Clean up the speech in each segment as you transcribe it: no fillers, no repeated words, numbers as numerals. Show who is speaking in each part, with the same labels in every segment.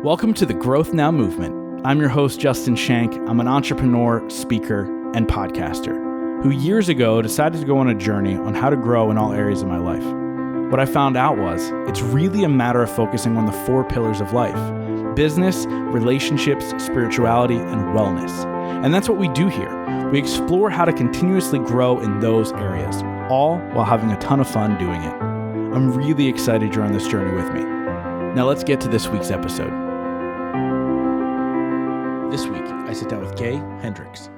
Speaker 1: Welcome to the Growth Now movement. I'm your host, Justin Shank. I'm an entrepreneur, speaker, and podcaster who years ago decided to go on a journey on how to grow in all areas of my life. What I found out was it's really a matter of focusing on the 4 pillars of life: business, relationships, spirituality, and wellness. And that's what we do here. We explore how to continuously grow in those areas, all while having a ton of fun doing it. I'm really excited you're on this journey with me. Now let's get to this week's episode. This week, I sit down with Gay Hendricks.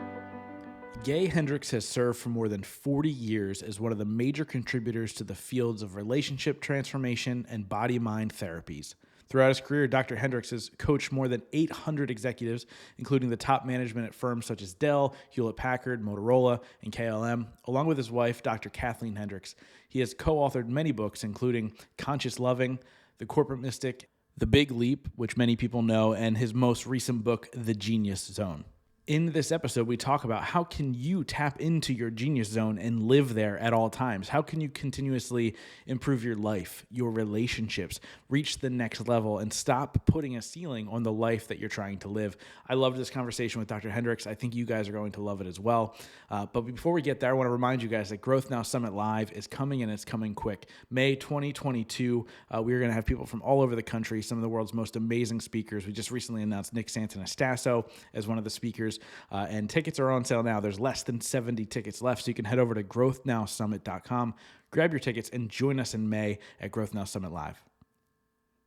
Speaker 1: Gay Hendricks has served for more than 40 years as one of the major contributors to the fields of relationship transformation and body-mind therapies. Throughout his career, Dr. Hendricks has coached more than 800 executives, including the top management at firms such as Dell, Hewlett-Packard, Motorola, and KLM. Along with his wife, Dr. Kathlyn Hendricks, he has co-authored many books, including Conscious Loving, The Corporate Mystic, The Big Leap, which many people know, and his most recent book, The Genius Zone. In this episode, we talk about how can you tap into your genius zone and live there at all times? How can you continuously improve your life, your relationships, reach the next level, and stop putting a ceiling on the life that you're trying to live? I loved this conversation with Dr. Hendricks. I think you guys are going to love it as well. But before we get there, I want to remind you guys that Growth Now Summit Live is coming, and it's coming quick. May 2022, we're going to have people from all over the country, some of the world's most amazing speakers. We just recently announced Nick Santanastasso as one of the speakers. And tickets are on sale now. There's less than 70 tickets left, so you can head over to growthnowsummit.com, grab your tickets, and join us in May at Growth Now Summit Live.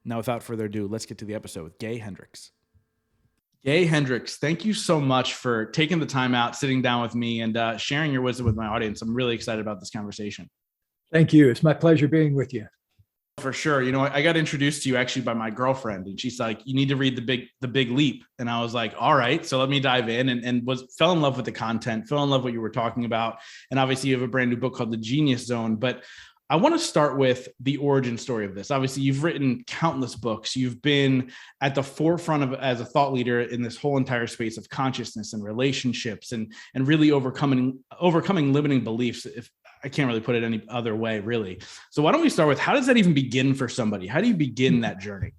Speaker 1: Now, without further ado, let's get to the episode with Gay Hendricks. Gay Hendricks, thank you so much for taking the time out, sitting down with me, and sharing your wisdom with my audience. I'm really excited about this conversation.
Speaker 2: Thank you. It's my pleasure being with you.
Speaker 1: For sure. You know, I got introduced to you actually by my girlfriend, and she's like, you need to read The Big Leap. And I was like, all right, so let me dive in, and fell in love with the content, fell in love with what you were talking about. And obviously you have a brand new book called The Genius Zone, but I want to start with the origin story of this. Obviously you've written countless books. You've been at the forefront of as a thought leader in this whole entire space of consciousness and relationships and really overcoming limiting beliefs. If I can't really put it any other way, really. So why don't we start with, how does that even begin for somebody? How do you begin that journey?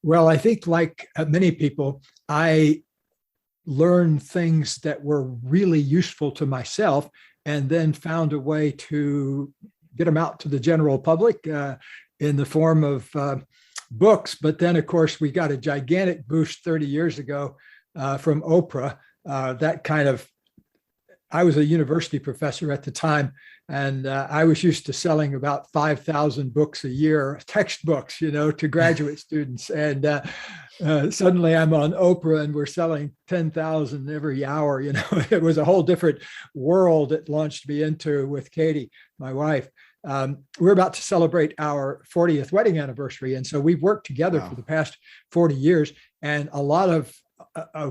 Speaker 2: Well, I think like many people, I learned things that were really useful to myself and then found a way to get them out to the general public in the form of books. But then, of course, we got a gigantic boost 30 years ago from Oprah. I was a university professor at the time, and I was used to selling about 5,000 books a year, textbooks, to graduate students. And suddenly I'm on Oprah and we're selling 10,000 every hour. It was a whole different world it launched me into with Katie, my wife. We're about to celebrate our 40th wedding anniversary. And so we've worked together for the past 40 years. And a lot of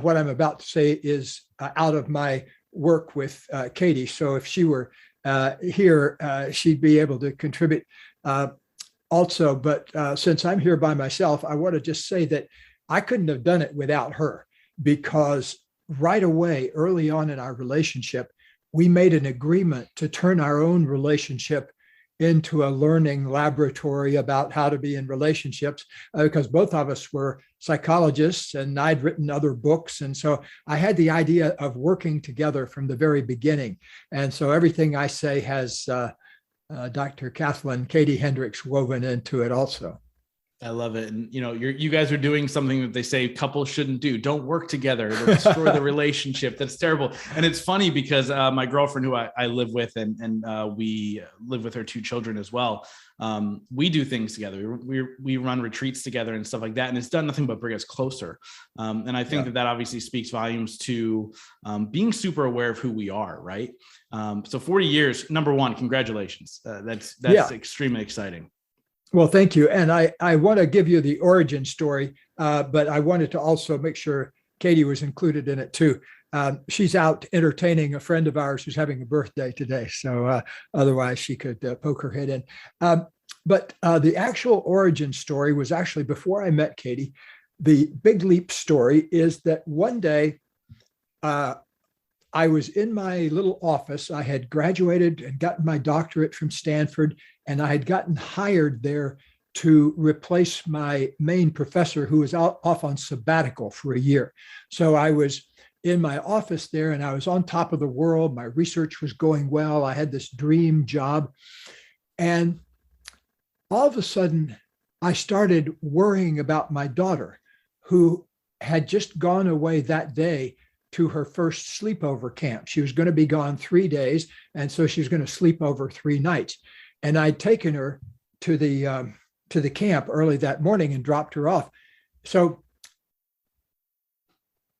Speaker 2: what I'm about to say is out of my work with Katie. So if she were here, she'd be able to contribute also. But since I'm here by myself, I want to just say that I couldn't have done it without her, because right away, early on in our relationship, we made an agreement to turn our own relationship into a learning laboratory about how to be in relationships, because both of us were psychologists and I'd written other books. And so I had the idea of working together from the very beginning. And so everything I say has Dr. Katie Hendricks woven into it also.
Speaker 1: I love it. And, you guys are doing something that they say couples shouldn't do. Don't work together. It'll destroy the relationship. That's terrible. And it's funny because my girlfriend, who I live with, and we live with her 2 children as well. We do things together. We run retreats together and stuff like that. And it's done nothing but bring us closer. And I think that obviously speaks volumes to being super aware of who we are, right? So 40 years, number one, congratulations. That's extremely exciting.
Speaker 2: Well, thank you. And I want to give you the origin story, but I wanted to also make sure Katie was included in it too. She's out entertaining a friend of ours who's having a birthday today. So otherwise she could poke her head in. But the actual origin story was actually before I met Katie. The Big Leap story is that one day I was in my little office. I had graduated and gotten my doctorate from Stanford, and I had gotten hired there to replace my main professor who was off on sabbatical for a year. So I was in my office there and I was on top of the world. My research was going well. I had this dream job. And all of a sudden, I started worrying about my daughter, who had just gone away that day to her first sleepover camp. She was going to be gone 3 days. And so she was going to sleep over 3 nights. And I'd taken her to the camp early that morning and dropped her off. So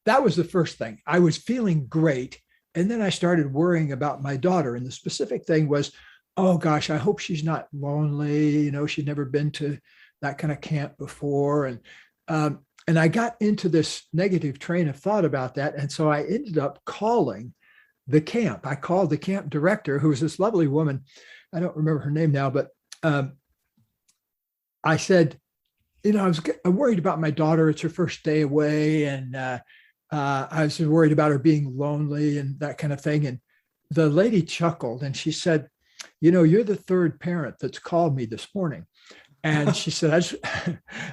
Speaker 2: that was the first thing. I was feeling great. And then I started worrying about my daughter. And the specific thing was, oh gosh, I hope she's not lonely. You know, she'd never been to that kind of camp before. And I got into this negative train of thought about that. And so I ended up calling the camp. I called the camp director, who was this lovely woman. I don't remember her name now, but I said, you know, I'm worried about my daughter. It's her first day away. And I was worried about her being lonely and that kind of thing. And the lady chuckled and she said, you know, you're the third parent that's called me this morning. And she said,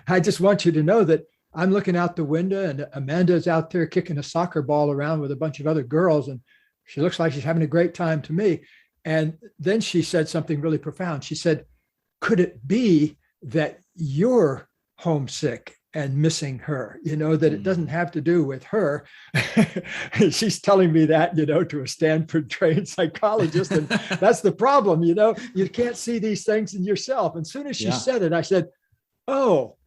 Speaker 2: I just want you to know that I'm looking out the window and Amanda's out there kicking a soccer ball around with a bunch of other girls. And she looks like she's having a great time to me. And then she said something really profound. She said, could it be that you're homesick and missing her, you know, that it doesn't have to do with her? She's telling me that, you know, to a Stanford trained psychologist. And that's the problem, you know, you can't see these things in yourself. And as soon as she said it, I said, oh,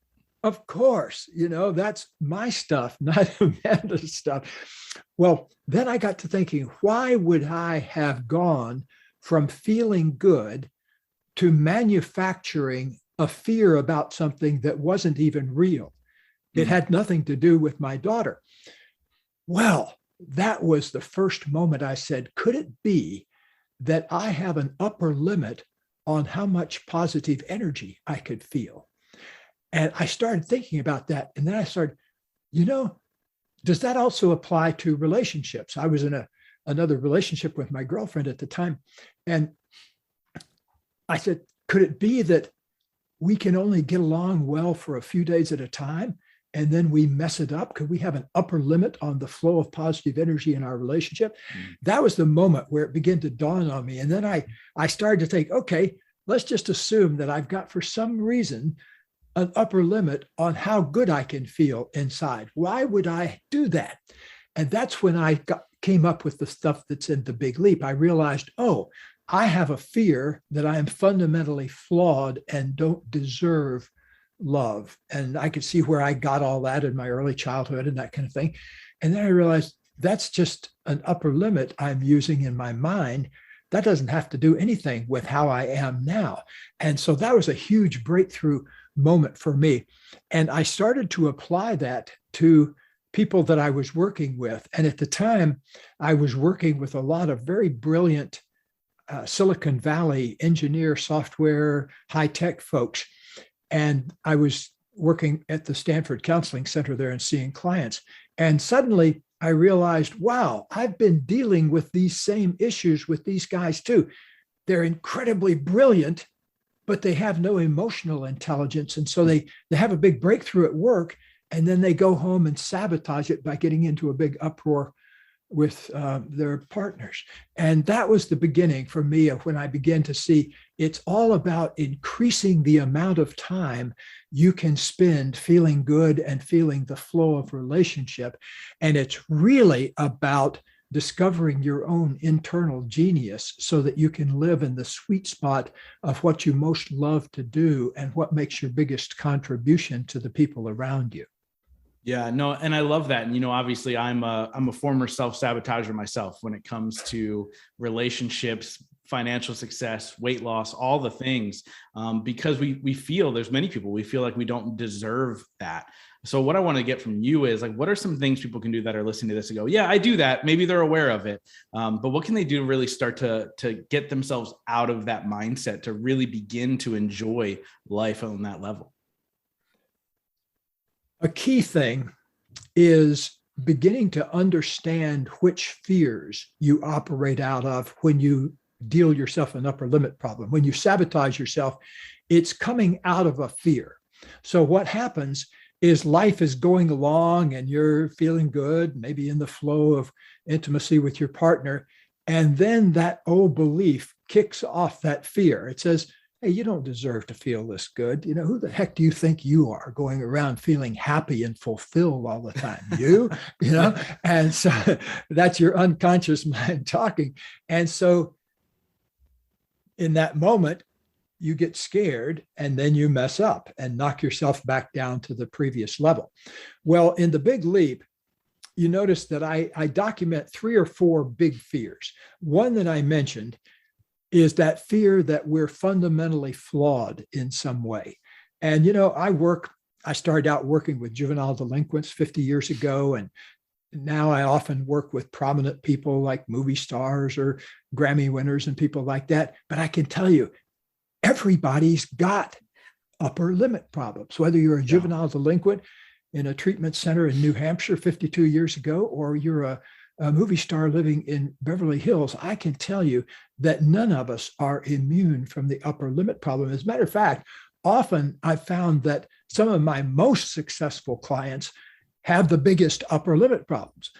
Speaker 2: of course, you know, that's my stuff, not Amanda's stuff. Well, then I got to thinking, why would I have gone from feeling good to manufacturing a fear about something that wasn't even real? It had nothing to do with my daughter. Well, that was the first moment I said, could it be that I have an upper limit on how much positive energy I could feel? And I started thinking about that. And then I started, you know, does that also apply to relationships? I was in another relationship with my girlfriend at the time. And I said, could it be that we can only get along well for a few days at a time, and then we mess it up? Could we have an upper limit on the flow of positive energy in our relationship? That was the moment where it began to dawn on me. And then I started to think, okay, let's just assume that I've got, for some reason, an upper limit on how good I can feel inside. Why would I do that? And that's when I came up with the stuff that's in The Big Leap. I realized, oh, I have a fear that I am fundamentally flawed and don't deserve love. And I could see where I got all that in my early childhood and that kind of thing. And then I realized that's just an upper limit I'm using in my mind. That doesn't have to do anything with how I am now. And so that was a huge breakthrough moment for me. And I started to apply that to people that I was working with. And at the time, I was working with a lot of very brilliant Silicon Valley engineer, software, high-tech folks. And I was working at the Stanford Counseling Center there and seeing clients. And suddenly I realized, wow, I've been dealing with these same issues with these guys too. They're incredibly brilliant, but they have no emotional intelligence. And so they have a big breakthrough at work, and then they go home and sabotage it by getting into a big uproar with their partners. And that was the beginning for me of when I began to see it's all about increasing the amount of time you can spend feeling good and feeling the flow of relationship. And it's really about discovering your own internal genius so that you can live in the sweet spot of what you most love to do and what makes your biggest contribution to the people around you.
Speaker 1: Yeah, no, and I love that. And, you know, obviously I'm a former self-sabotager myself when it comes to relationships, financial success, weight loss, all the things, because we feel, there's many people, we feel like we don't deserve that. So what I want to get from you is like, what are some things people can do that are listening to this and go, yeah, I do that. Maybe they're aware of it. But what can they do to really start to get themselves out of that mindset to really begin to enjoy life on that level?
Speaker 2: A key thing is beginning to understand which fears you operate out of when you deal yourself an upper limit problem. When you sabotage yourself, it's coming out of a fear. So what happens is life is going along and you're feeling good, maybe in the flow of intimacy with your partner. And then that old belief kicks off that fear. It says, hey, you don't deserve to feel this good. You know, who the heck do you think you are going around feeling happy and fulfilled all the time? You know? And so that's your unconscious mind talking. And so in that moment, you get scared and then you mess up and knock yourself back down to the previous level. Well, in the Big Leap, you notice that I document 3 or 4 big fears. One that I mentioned is that fear that we're fundamentally flawed in some way. And, you know, I started out working with juvenile delinquents 50 years ago. And now I often work with prominent people like movie stars or Grammy winners and people like that. But I can tell you, everybody's got upper limit problems, whether you're a juvenile delinquent in a treatment center in New Hampshire 52 years ago, or you're a movie star living in Beverly Hills. I can tell you that none of us are immune from the upper limit problem. As a matter of fact, often I've found that some of my most successful clients have the biggest upper limit problems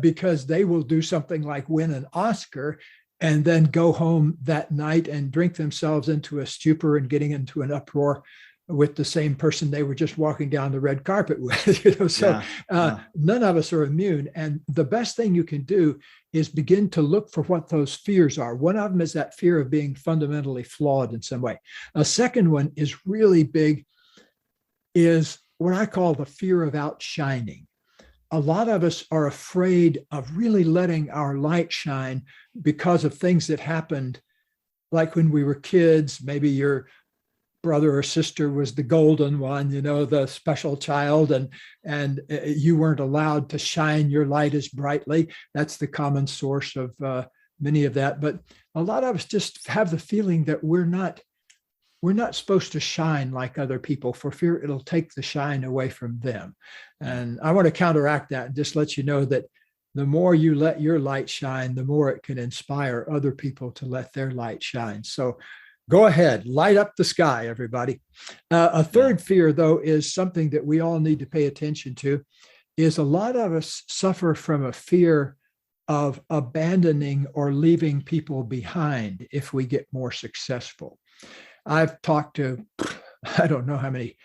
Speaker 2: because they will do something like win an Oscar and then go home that night and drink themselves into a stupor and getting into an uproar with the same person they were just walking down the red carpet with. You know, so none of us are immune. And the best thing you can do is begin to look for what those fears are. One of them is that fear of being fundamentally flawed in some way. A second one is really big, is what I call the fear of outshining. A lot of us are afraid of really letting our light shine because of things that happened, like when we were kids. Maybe your brother or sister was the golden one, you know, the special child, and you weren't allowed to shine your light as brightly. That's the common source of many of that. But a lot of us just have the feeling that we're not supposed to shine like other people for fear it'll take the shine away from them. And I want to counteract that and just let you know that the more you let your light shine, the more it can inspire other people to let their light shine. So go ahead, light up the sky, everybody. A third fear, though, is something that we all need to pay attention to, is a lot of us suffer from a fear of abandoning or leaving people behind if we get more successful. I've talked to, I don't know how many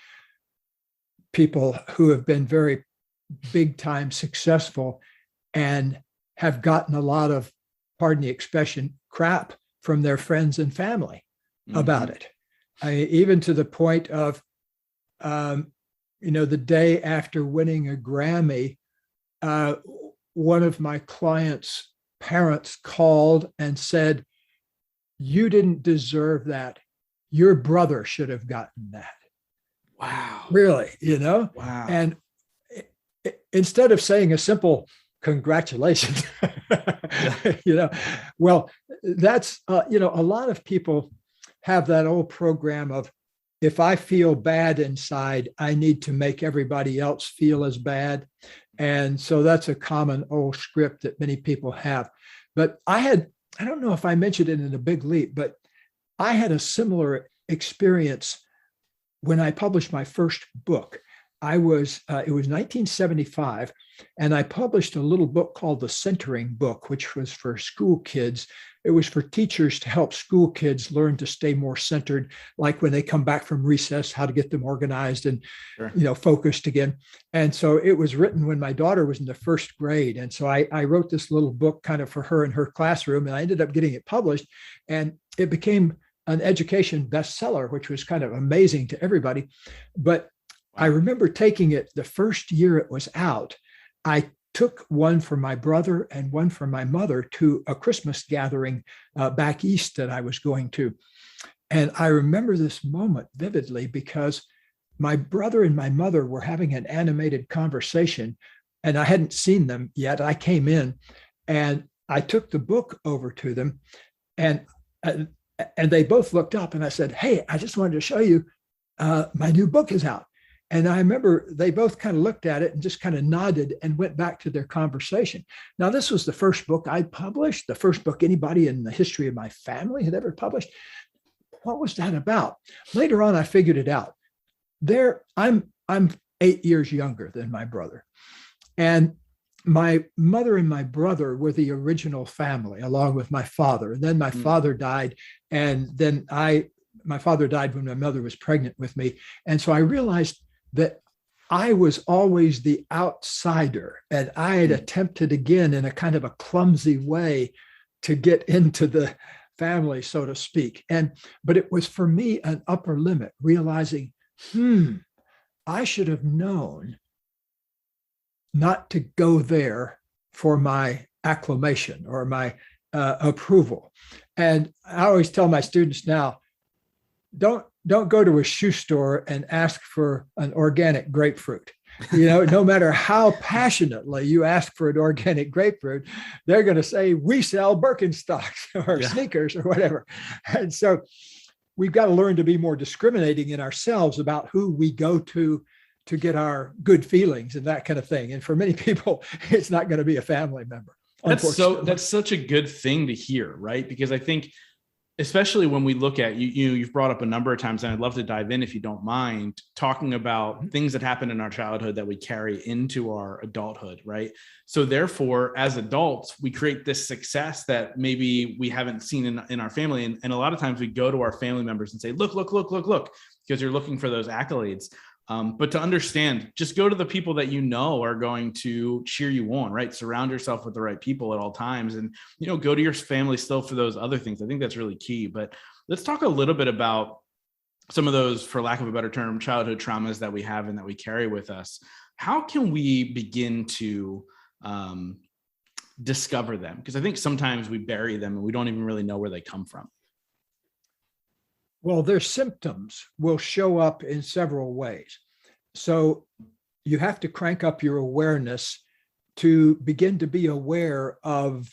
Speaker 2: people who have been very big time successful and have gotten a lot of, pardon the expression, crap from their friends and family about it. Even to the point of, you know, the day after winning a Grammy, one of my clients' parents called and said, "You didn't deserve that. Your brother should have gotten that."
Speaker 1: Wow.
Speaker 2: Really, you know?
Speaker 1: Wow.
Speaker 2: And instead of saying a simple congratulations, you know, well, that's, you know, a lot of people have that old program of, if I feel bad inside, I need to make everybody else feel as bad. And so that's a common old script that many people have. But I don't know if I mentioned it in The Big Leap, but I had a similar experience when I published my first book. It was 1975, and I published a little book called The Centering Book, which was for school kids. It was for teachers to help school kids learn to stay more centered, like when they come back from recess, how to get them organized and, you know, focused again. And so it was written when my daughter was in the first grade. And so I wrote this little book kind of for her in her classroom, and I ended up getting it published, and it became an education bestseller, which was kind of amazing to everybody. But I remember taking it the first year it was out. I took one for my brother and one for my mother to a Christmas gathering back east that I was going to. And I remember this moment vividly because my brother and my mother were having an animated conversation, and I hadn't seen them yet. I came in and I took the book over to them, and they both looked up, and I said, "Hey, I just wanted to show you my new book is out." And I remember they both kind of looked at it and just kind of nodded and went back to their conversation. Now, this was the first book I published, the first book anybody in the history of my family had ever published. what was that about? Later on, I figured it out. I'm 8 years younger than my brother. And my mother and my brother were the original family, along with my father. And then my father died. And then my father died when my mother was pregnant with me. And so I realized that I was always the outsider. And I had attempted again in a kind of a clumsy way to get into the family, so to speak. But it was for me an upper limit, realizing, I should have known not to go there for my acclamation or my approval. And I always tell my students now, don't go to a shoe store and ask for an organic grapefruit. No matter how passionately you ask for an organic grapefruit, they're going to say, we sell Birkenstocks or sneakers or whatever. And so we've got to learn to be more discriminating in ourselves about who we go to get our good feelings and that kind of thing. And for many people, it's not going to be a family member.
Speaker 1: That's such a good thing to hear, right? Because I think, especially when we look at you've brought up a number of times, and I'd love to dive in if you don't mind, talking about things that happen in our childhood that we carry into our adulthood, right? So therefore, as adults, we create this success that maybe we haven't seen in our family. And a lot of times we go to our family members and say, look, because you're looking for those accolades. But to understand, just go to the people that you know are going to cheer you on, right? Surround yourself with the right people at all times, and go to your family still for those other things. I think that's really key. But let's talk a little bit about some of those, for lack of a better term, childhood traumas that we have and that we carry with us. How can we begin to discover them? Because I think sometimes we bury them and we don't even really know where they come from.
Speaker 2: Well, their symptoms will show up in several ways. So you have to crank up your awareness to begin to be aware of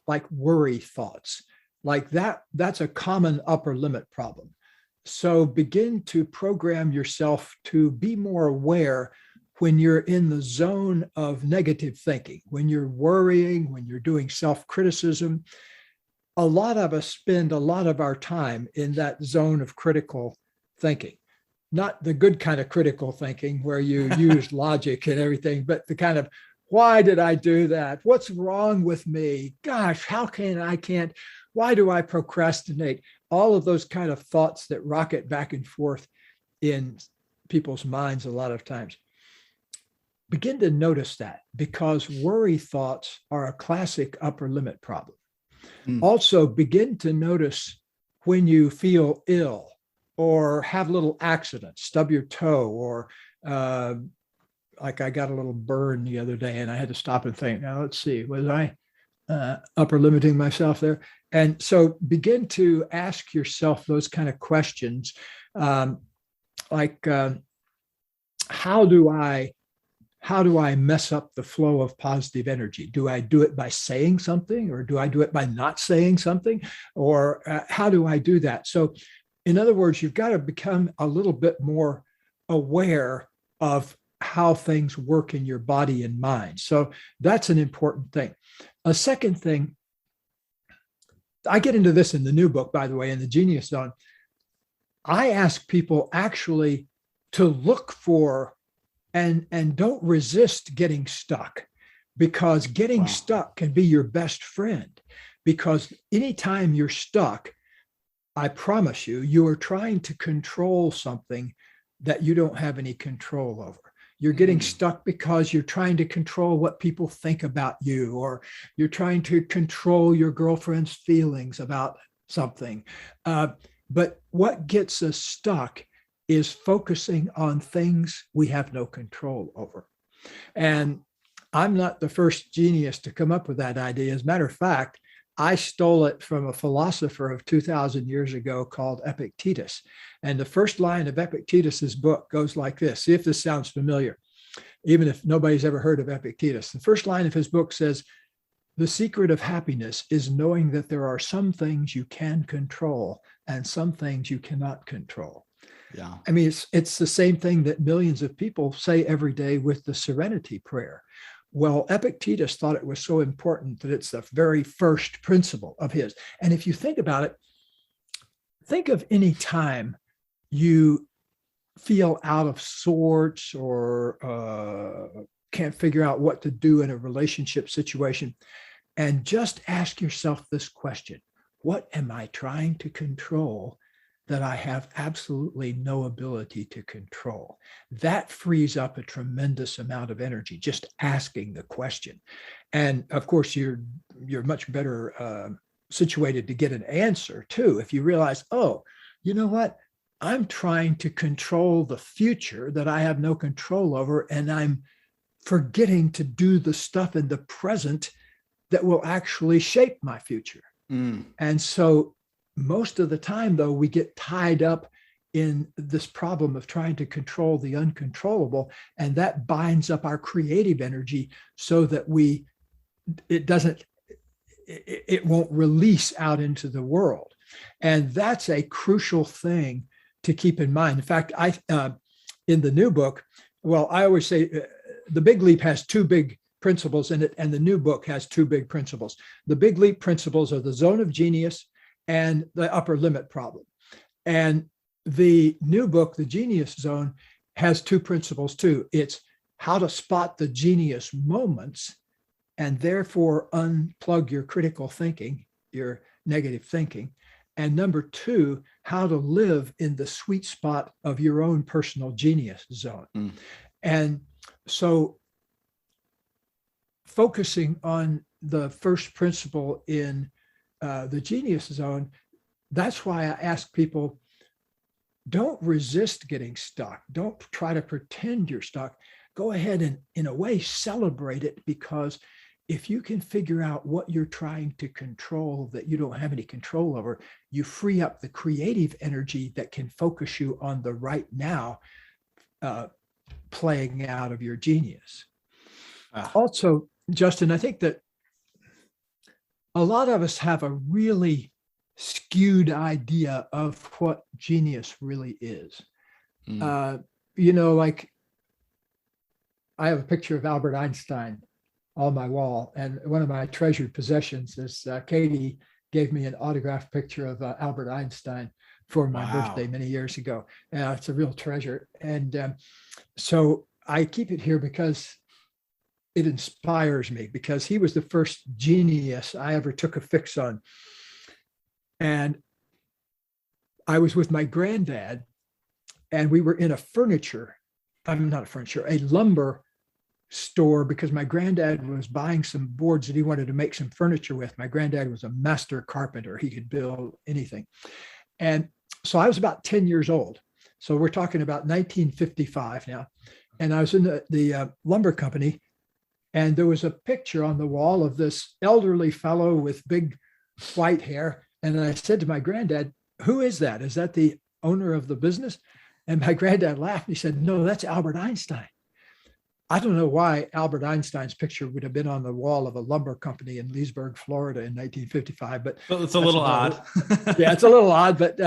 Speaker 2: like worry thoughts. Like that's a common upper limit problem. So begin to program yourself to be more aware when you're in the zone of negative thinking, when you're worrying, when you're doing self-criticism. A lot of us spend a lot of our time in that zone of critical thinking, not the good kind of critical thinking where you use logic and everything, but the kind of, why did I do that? What's wrong with me? Gosh, why do I procrastinate? All of those kind of thoughts that rocket back and forth in people's minds a lot of times. Begin to notice that, because worry thoughts are a classic upper limit problem. Also, begin to notice when you feel ill or have little accidents, stub your toe, or like I got a little burn the other day and I had to stop and think, now let's see, was I upper limiting myself there? And so begin to ask yourself those kind of questions, like how do I mess up the flow of positive energy? Do I do it by saying something, or do I do it by not saying something? Or how do I do that? So in other words, you've got to become a little bit more aware of how things work in your body and mind. So that's an important thing. A second thing, I get into this in the new book, by the way, in the Genius Zone. I ask people actually to look for and don't resist getting stuck, because getting stuck can be your best friend. Because anytime you're stuck, I promise you are trying to control something that you don't have any control over. You're getting stuck because you're trying to control what people think about you, or you're trying to control your girlfriend's feelings about something. But what gets us stuck is focusing on things we have no control over. And I'm not the first genius to come up with that idea. As a matter of fact, I stole it from a philosopher of 2,000 years ago called Epictetus. And the first line of Epictetus's book goes like this. See if this sounds familiar, even if nobody's ever heard of Epictetus. The first line of his book says, "The secret of happiness is knowing that there are some things you can control and some things you cannot control."
Speaker 1: Yeah.
Speaker 2: I mean, it's the same thing that millions of people say every day with the Serenity Prayer. Well, Epictetus thought it was so important that it's the very first principle of his. And if you think about it, think of any time you feel out of sorts or can't figure out what to do in a relationship situation, and just ask yourself this question: what am I trying to control that I have absolutely no ability to control? That frees up a tremendous amount of energy, just asking the question. And of course, you're much better situated to get an answer too, if you realize, oh, you know what? I'm trying to control the future that I have no control over, and I'm forgetting to do the stuff in the present that will actually shape my future. And so most of the time, though, we get tied up in this problem of trying to control the uncontrollable, and that binds up our creative energy so that it won't release out into the world. And that's a crucial thing to keep in mind. In fact, in the new book, well, I always say the Big Leap has two big principles in it, and the new book has two big principles. The Big Leap principles are the zone of genius and the upper limit problem. And the new book, the genius zone, has two principles too. It's how to spot the genius moments and therefore unplug your critical thinking, your negative thinking. And number two, how to live in the sweet spot of your own personal genius zone. And so focusing on the first principle in the genius zone, that's why I ask people, don't resist getting stuck. Don't try to pretend you're stuck. Go ahead and, in a way, celebrate it, because if you can figure out what you're trying to control that you don't have any control over, you free up the creative energy that can focus you on the right now, playing out of your genius. Also, Justin, I think that a lot of us have a really skewed idea of what genius really is. Like I have a picture of Albert Einstein on my wall, and one of my treasured possessions is Katie gave me an autographed picture of Albert Einstein for my birthday many years ago. It's a real treasure. And so I keep it here because it inspires me, because he was the first genius I ever took a fix on. And I was with my granddad, and we were in a lumber store, because my granddad was buying some boards that he wanted to make some furniture with. My granddad was a master carpenter. He could build anything. And so I was about 10 years old. So we're talking about 1955 now. And I was in the lumber company, and there was a picture on the wall of this elderly fellow with big white hair. And I said to my granddad, "Who is that? Is that the owner of the business?" And my granddad laughed. He said, "No, that's Albert Einstein." I don't know why Albert Einstein's picture would have been on the wall of a lumber company in Leesburg, Florida in 1955, but
Speaker 1: it's a little odd.
Speaker 2: Yeah, it's a little odd, but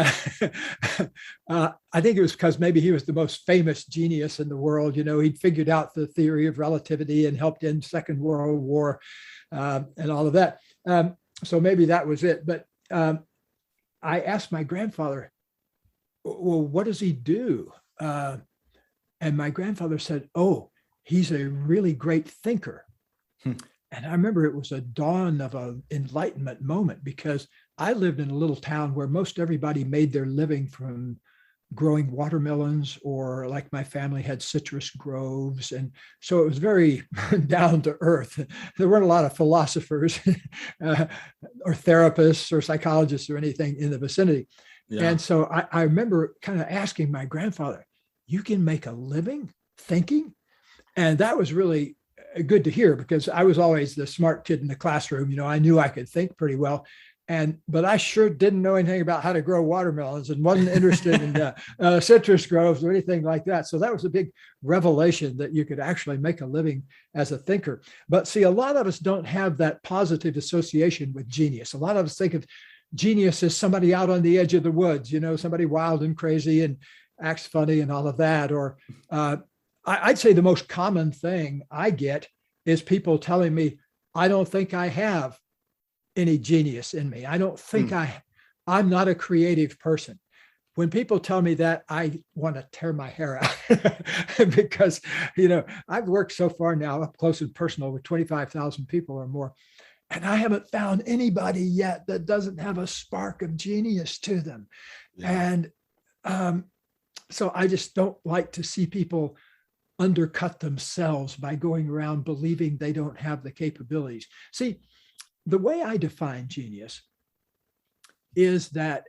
Speaker 2: I think it was because maybe he was the most famous genius in the world. He'd figured out the theory of relativity and helped end Second World War and all of that. So maybe that was it. But I asked my grandfather, "Well, what does he do?" And my grandfather said, "Oh, he's a really great thinker." And I remember it was a dawn of an enlightenment moment, because I lived in a little town where most everybody made their living from growing watermelons, or like my family had citrus groves. And so it was very down to earth. There weren't a lot of philosophers or therapists or psychologists or anything in the vicinity. Yeah. And so I remember kind of asking my grandfather, "You can make a living thinking?" And that was really good to hear, because I was always the smart kid in the classroom. I knew I could think pretty well. But I sure didn't know anything about how to grow watermelons, and wasn't interested in citrus groves or anything like that. So that was a big revelation, that you could actually make a living as a thinker. But see, a lot of us don't have that positive association with genius. A lot of us think of genius as somebody out on the edge of the woods, somebody wild and crazy and acts funny and all of that. Or I'd say the most common thing I get is people telling me, "I don't think I have any genius in me. I don't think I'm not a creative person. When people tell me that, I want to tear my hair out because, I've worked so far now up close and personal with 25,000 people or more. And I haven't found anybody yet that doesn't have a spark of genius to them. Yeah. And so I just don't like to see people undercut themselves by going around believing they don't have the capabilities. See, the way I define genius is that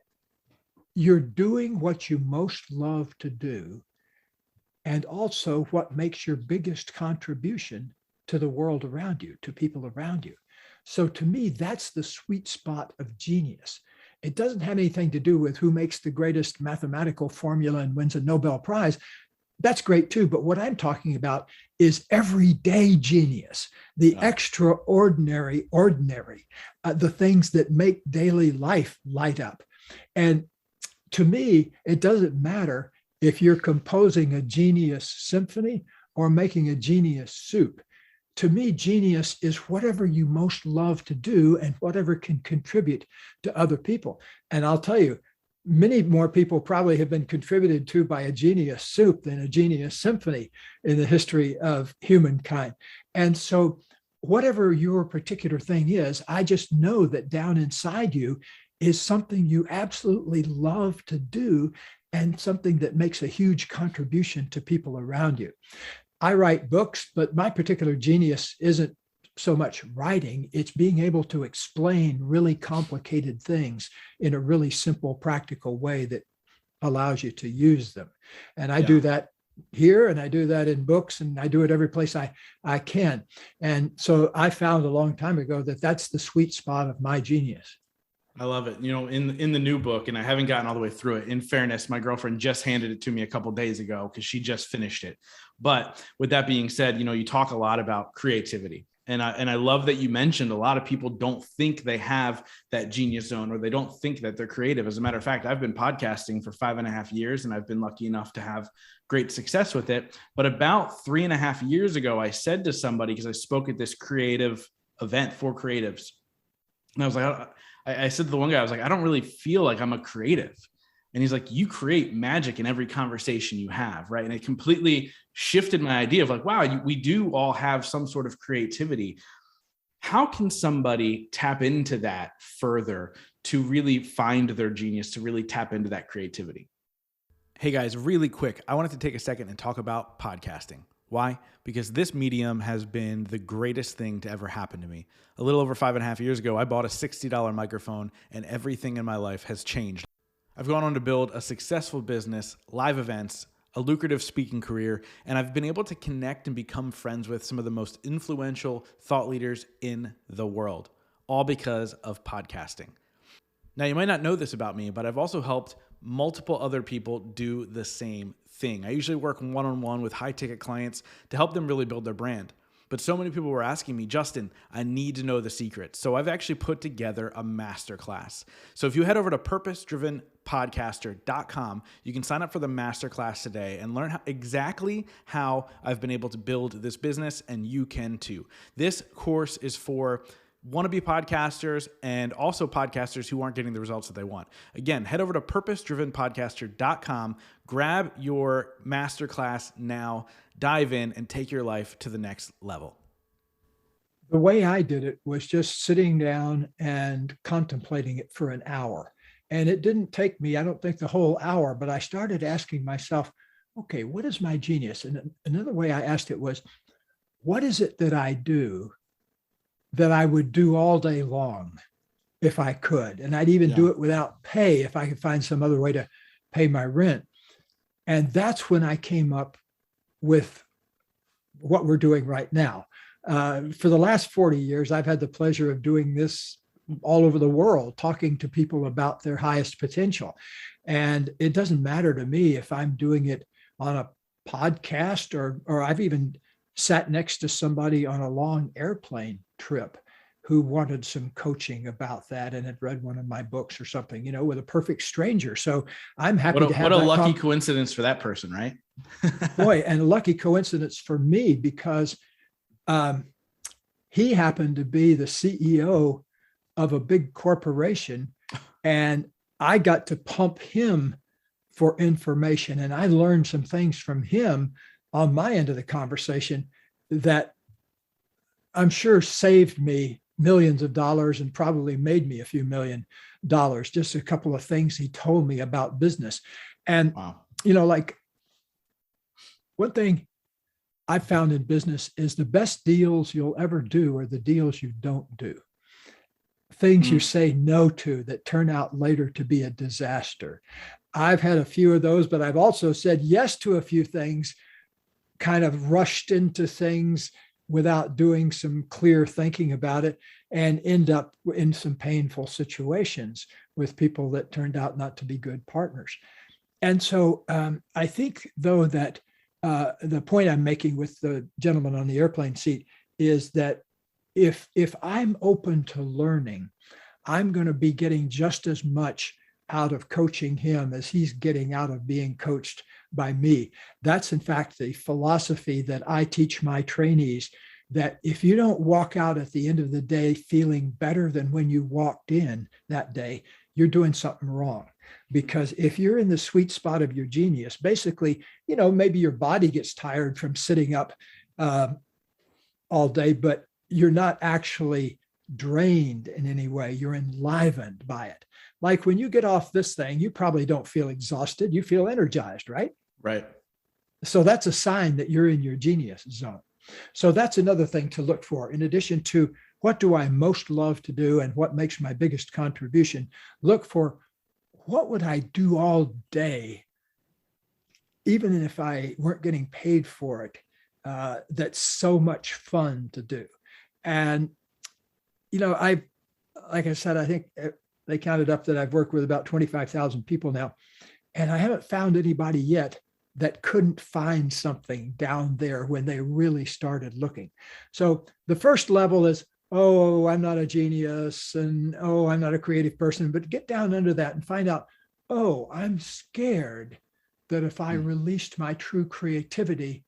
Speaker 2: you're doing what you most love to do, and also what makes your biggest contribution to the world around you, to people around you. So to me, that's the sweet spot of genius. It doesn't have anything to do with who makes the greatest mathematical formula and wins a Nobel Prize. That's great too, but what I'm talking about is everyday genius, the extraordinary, ordinary, the things that make daily life light up. And to me, it doesn't matter if you're composing a genius symphony or making a genius soup. To me, genius is whatever you most love to do and whatever can contribute to other people. And I'll tell you, many more people probably have been contributed to by a genius soup than a genius symphony in the history of humankind. And so whatever your particular thing is, I just know that down inside you is something you absolutely love to do and something that makes a huge contribution to people around you. I write books, but my particular genius isn't so much writing, it's being able to explain really complicated things in a really simple, practical way that allows you to use them. And I do that here, and I do that in books, and I do it every place I can. And so I found a long time ago that that's the sweet spot of my genius.
Speaker 1: I love it. In the new book, and I haven't gotten all the way through it. In fairness, my girlfriend just handed it to me a couple of days ago because she just finished it. But with that being said, you talk a lot about creativity. And I love that you mentioned a lot of people don't think they have that genius zone, or they don't think that they're creative. As a matter of fact, I've been podcasting for 5.5 years, and I've been lucky enough to have great success with it. But about 3.5 years ago, I said to somebody, because I spoke at this creative event for creatives, and I was like, I said to the one guy, I was like, I don't really feel like I'm a creative. And he's like, you create magic in every conversation you have, right? And it completely shifted my idea of like, wow, we do all have some sort of creativity. How can somebody tap into that further to really find their genius, to really tap into that creativity? Hey guys, really quick, I wanted to take a second and talk about podcasting. Why? Because this medium has been the greatest thing to ever happen to me. A little over 5.5 years ago, I bought a $60 microphone, and everything in my life has changed. I've gone on to build a successful business, live events, a lucrative speaking career, and I've been able to connect and become friends with some of the most influential thought leaders in the world, all because of podcasting. Now, you might not know this about me, but I've also helped multiple other people do the same thing. I usually work one-on-one with high-ticket clients to help them really build their brand. But so many people were asking me, Justin, I need to know the secret. So I've actually put together a masterclass. So if you head over to purposedrivenpodcaster.com, you can sign up for the masterclass today and learn exactly how I've been able to build this business, and you can too. This course is for wannabe podcasters and also podcasters who aren't getting the results that they want. Again, head over to purposedrivenpodcaster.com, grab your masterclass now, dive in, and take your life to the next level.
Speaker 2: The way I did it was just sitting down and contemplating it for an hour. And it didn't take me, I don't think, the whole hour, but I started asking myself, okay, what is my genius? And another way I asked it was, what is it that I do that I would do all day long if I could? And I'd even do it without pay if I could find some other way to pay my rent. And that's when I came up with what we're doing right now. For the last 40 years, I've had the pleasure of doing this all over the world, talking to people about their highest potential. And it doesn't matter to me if I'm doing it on a podcast or I've even sat next to somebody on a long airplane trip who wanted some coaching about that and had read one of my books or something, with a perfect stranger. So I'm happy to have
Speaker 1: what a lucky coincidence for that person, right?
Speaker 2: Boy, and a lucky coincidence for me because he happened to be the CEO of a big corporation. And I got to pump him for information. And I learned some things from him on my end of the conversation that I'm sure saved me millions of dollars and probably made me a few $1 million. Just a couple of things he told me about business. And,
Speaker 1: Wow.
Speaker 2: like one thing I found in business is the best deals you'll ever do are the deals you don't do. Things you say no to that turn out later to be a disaster. I've had a few of those, but I've also said yes to a few things, kind of rushed into things without doing some clear thinking about it, and end up in some painful situations with people that turned out not to be good partners. And so I think, though, that the point I'm making with the gentleman on the airplane seat is that if I'm open to learning, I'm going to be getting just as much out of coaching him as he's getting out of being coached by me. That's in fact the philosophy that I teach my trainees, that if you don't walk out at the end of the day feeling better than when you walked in that day, you're doing something wrong. Because if you're in the sweet spot of your genius, basically, maybe your body gets tired from sitting up all day, but you're not actually drained in any way. You're enlivened by it. Like when you get off this thing, you probably don't feel exhausted. You feel energized, right?
Speaker 1: Right.
Speaker 2: So that's a sign that you're in your genius zone. So that's another thing to look for. In addition to what do I most love to do and what makes my biggest contribution, look for what would I do all day, even if I weren't getting paid for it, that's so much fun to do. And, like I said, I think they counted up that I've worked with about 25,000 people now, and I haven't found anybody yet that couldn't find something down there when they really started looking. So the first level is, oh, I'm not a genius, and oh, I'm not a creative person, but get down under that and find out, oh, I'm scared that if I released my true creativity,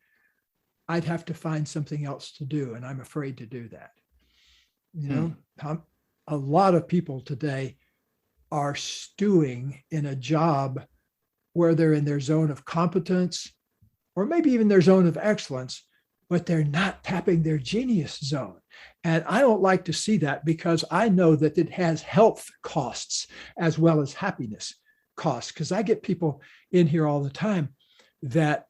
Speaker 2: I'd have to find something else to do, and I'm afraid to do that. A lot of people today are stewing in a job where they're in their zone of competence, or maybe even their zone of excellence, but they're not tapping their genius zone. And I don't like to see that, because I know that it has health costs as well as happiness costs. Because I get people in here all the time that,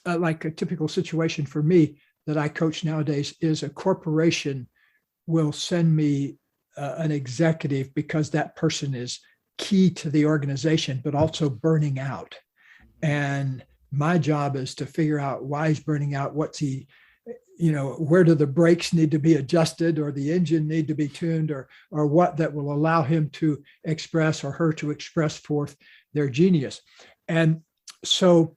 Speaker 2: like a typical situation for me that I coach nowadays is a corporation will send me an executive because that person is key to the organization, but also burning out. And my job is to figure out why he's burning out. What's he, where do the brakes need to be adjusted, or the engine need to be tuned, or what that will allow him to express, or her to express forth their genius. And so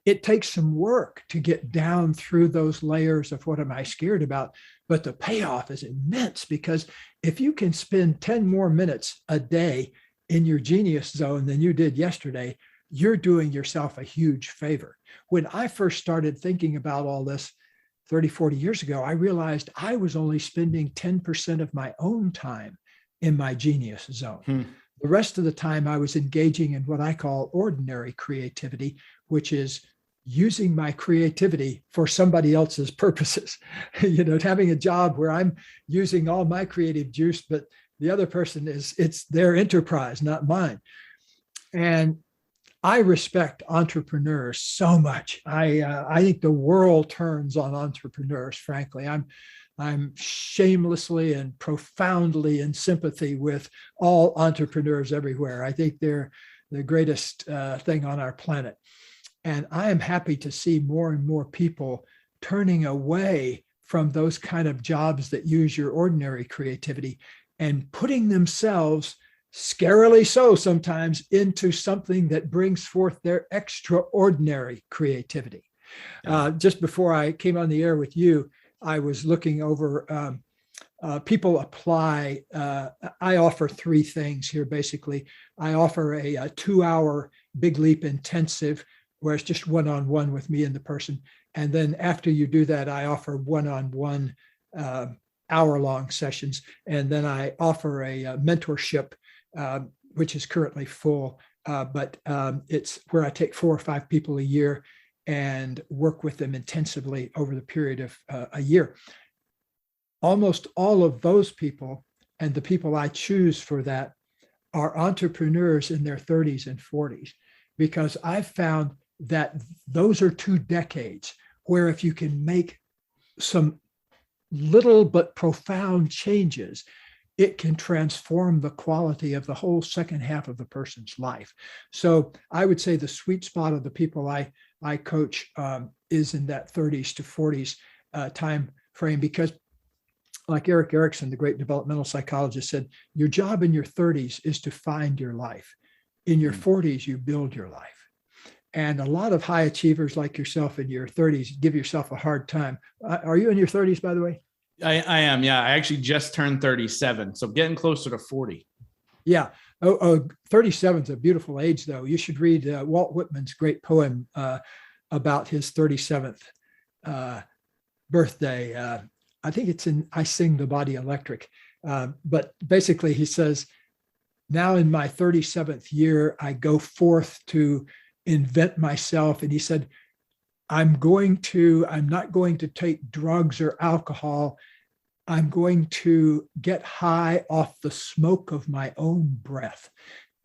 Speaker 2: it takes some work to get down through those layers of what am I scared about, but the payoff is immense, because if you can spend 10 more minutes a day in your genius zone than you did yesterday, you're doing yourself a huge favor. When I first started thinking about all this 30, 40 years ago, I realized I was only spending 10% of my own time in my genius zone. The rest of the time I was engaging in what I call ordinary creativity, which is using my creativity for somebody else's purposes. Having a job where I'm using all my creative juice, but the other person it's their enterprise, not mine. And I respect entrepreneurs so much. I think the world turns on entrepreneurs, frankly. I'm shamelessly and profoundly in sympathy with all entrepreneurs everywhere. I think they're the greatest thing on our planet. And I am happy to see more and more people turning away from those kind of jobs that use your ordinary creativity and putting themselves, scarily so sometimes, into something that brings forth their extraordinary creativity. Just before I came on the air with you, I was looking over people apply. I offer three things here, basically. I offer a 2-hour Big Leap intensive, where it's just one-on-one with me and the person. And then after you do that, I offer one-on-one hour-long sessions. And then I offer a mentorship which is currently full, but it's where I take 4 or 5 people a year and work with them intensively over the period of a year. Almost all of those people and the people I choose for that are entrepreneurs in their 30s and 40s, because I've found that those are 2 decades where if you can make some little but profound changes, it can transform the quality of the whole second half of the person's life. So I would say the sweet spot of the people I coach is in that 30s to 40s time frame, because like Erik Erikson, the great developmental psychologist, said, your job in your 30s is to find your life. In your 40s, you build your life. And a lot of high achievers like yourself in your 30s give yourself a hard time. Are you in your 30s, by the way?
Speaker 1: I am. Yeah. I actually just turned 37. So getting closer to 40.
Speaker 2: Yeah. 37 is a beautiful age, though. You should read Walt Whitman's great poem about his 37th birthday. I think it's in I Sing the Body Electric. But basically he says, now in my 37th year, I go forth to invent myself. And he said, I'm not going to take drugs or alcohol. I'm going to get high off the smoke of my own breath.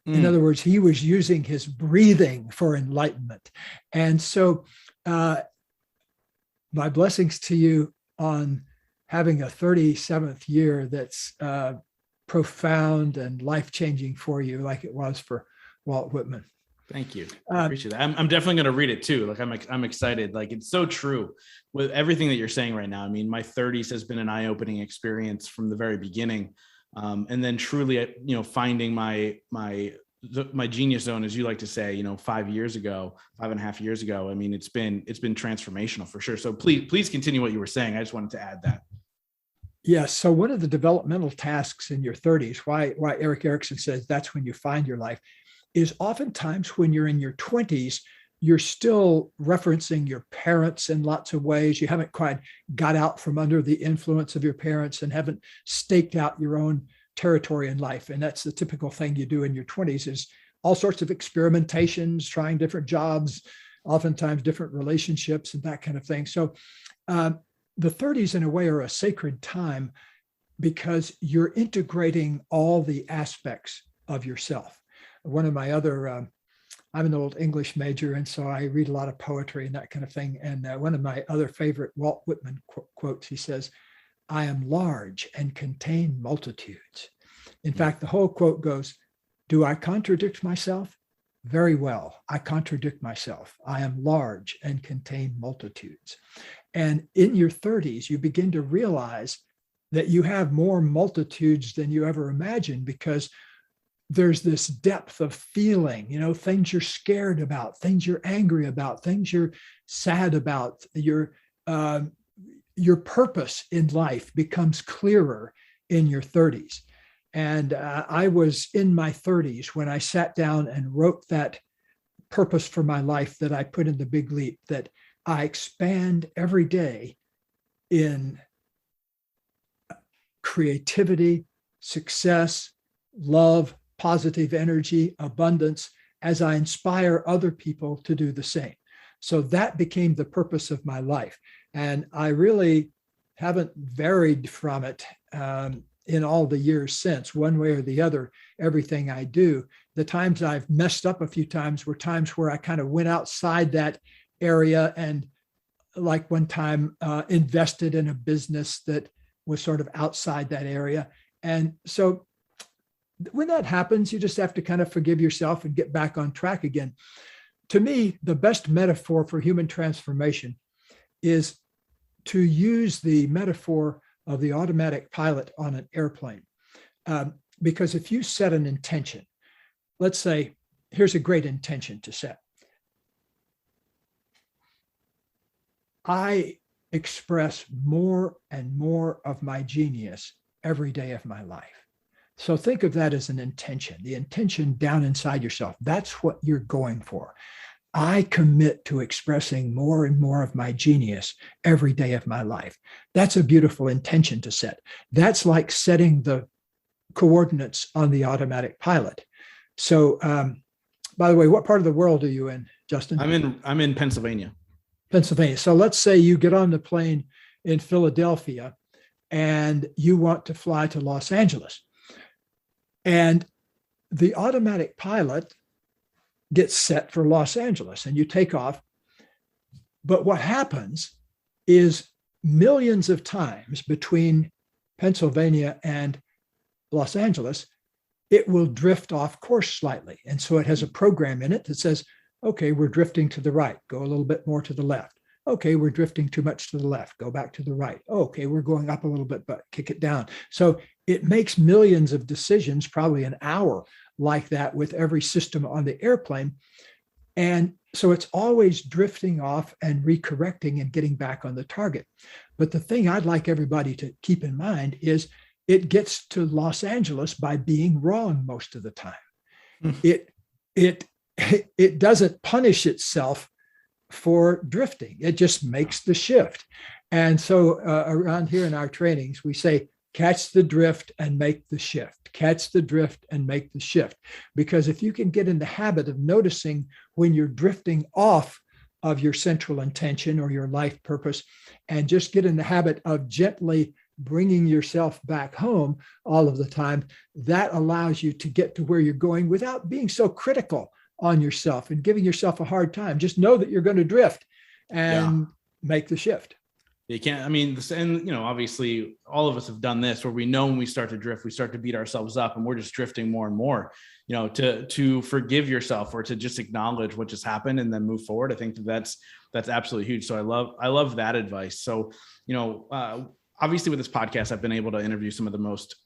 Speaker 2: In other words, he was using his breathing for enlightenment. And so my blessings to you on having a 37th year that's profound and life-changing for you, like it was for Walt Whitman.
Speaker 1: Thank you. I appreciate that. I'm definitely going to read it too. Like I'm excited. Like it's so true with everything that you're saying right now. I mean, my 30s has been an eye-opening experience from the very beginning. And then truly, finding my genius zone, as you like to say, 5.5 years ago. I mean, it's been transformational for sure. So please continue what you were saying. I just wanted to add that.
Speaker 2: Yes. So one of the developmental tasks in your 30s, why Erik Erikson says that's when you find your life, is oftentimes when you're in your 20s, you're still referencing your parents in lots of ways. You haven't quite got out from under the influence of your parents and haven't staked out your own territory in life. And that's the typical thing you do in your 20s, is all sorts of experimentations, trying different jobs, oftentimes different relationships and that kind of thing. So the 30s in a way are a sacred time because you're integrating all the aspects of yourself. One of my other, I'm an old English major, and so I read a lot of poetry and that kind of thing. And one of my other favorite Walt Whitman quotes, he says, I am large and contain multitudes. In fact, the whole quote goes, do I contradict myself? Very well, I contradict myself. I am large and contain multitudes. And in your 30s, you begin to realize that you have more multitudes than you ever imagined, because there's this depth of feeling, things you're scared about, things you're angry about, things you're sad about. Your purpose in life becomes clearer in your 30s. And I was in my 30s when I sat down and wrote that purpose for my life that I put in the Big Leap, that I expand every day in creativity, success, love, positive energy, abundance, as I inspire other people to do the same. So that became the purpose of my life. And I really haven't varied from it in all the years since, one way or the other, everything I do. The times I've messed up a few times were times where I kind of went outside that area, and like one time invested in a business that was sort of outside that area. And so when that happens, you just have to kind of forgive yourself and get back on track again. To me, the best metaphor for human transformation is to use the metaphor of the automatic pilot on an airplane. Because if you set an intention, let's say, here's a great intention to set. I express more and more of my genius every day of my life. So think of that as an intention, the intention down inside yourself. That's what you're going for. I commit to expressing more and more of my genius every day of my life. That's a beautiful intention to set. That's like setting the coordinates on the automatic pilot. So, by the way, what part of the world are you in, Justin?
Speaker 1: I'm in Pennsylvania.
Speaker 2: Pennsylvania. So let's say you get on the plane in Philadelphia and you want to fly to Los Angeles. And the automatic pilot gets set for Los Angeles and you take off. But what happens is millions of times between Pennsylvania and Los Angeles, it will drift off course slightly. And so it has a program in it that says, okay, we're drifting to the right, go a little bit more to the left. Okay, we're drifting too much to the left, go back to the right. Okay, we're going up a little bit, but kick it down. So it makes millions of decisions, probably an hour like that with every system on the airplane. And so it's always drifting off and recorrecting and getting back on the target. But the thing I'd like everybody to keep in mind is it gets to Los Angeles by being wrong most of the time. It doesn't punish itself for drifting. It just makes the shift. And so around here in our trainings, we say, catch the drift and make the shift. Catch the drift and make the shift. Because if you can get in the habit of noticing when you're drifting off of your central intention or your life purpose, and just get in the habit of gently bringing yourself back home all of the time, that allows you to get to where you're going without being so critical on yourself and giving yourself a hard time. Just know that you're going to drift and make the shift.
Speaker 1: You can't, I mean, and obviously all of us have done this where we know when we start to drift, we start to beat ourselves up and we're just drifting more and more, to forgive yourself or to just acknowledge what just happened and then move forward. I think that's absolutely huge. So I love that advice. So, obviously with this podcast, I've been able to interview some of the most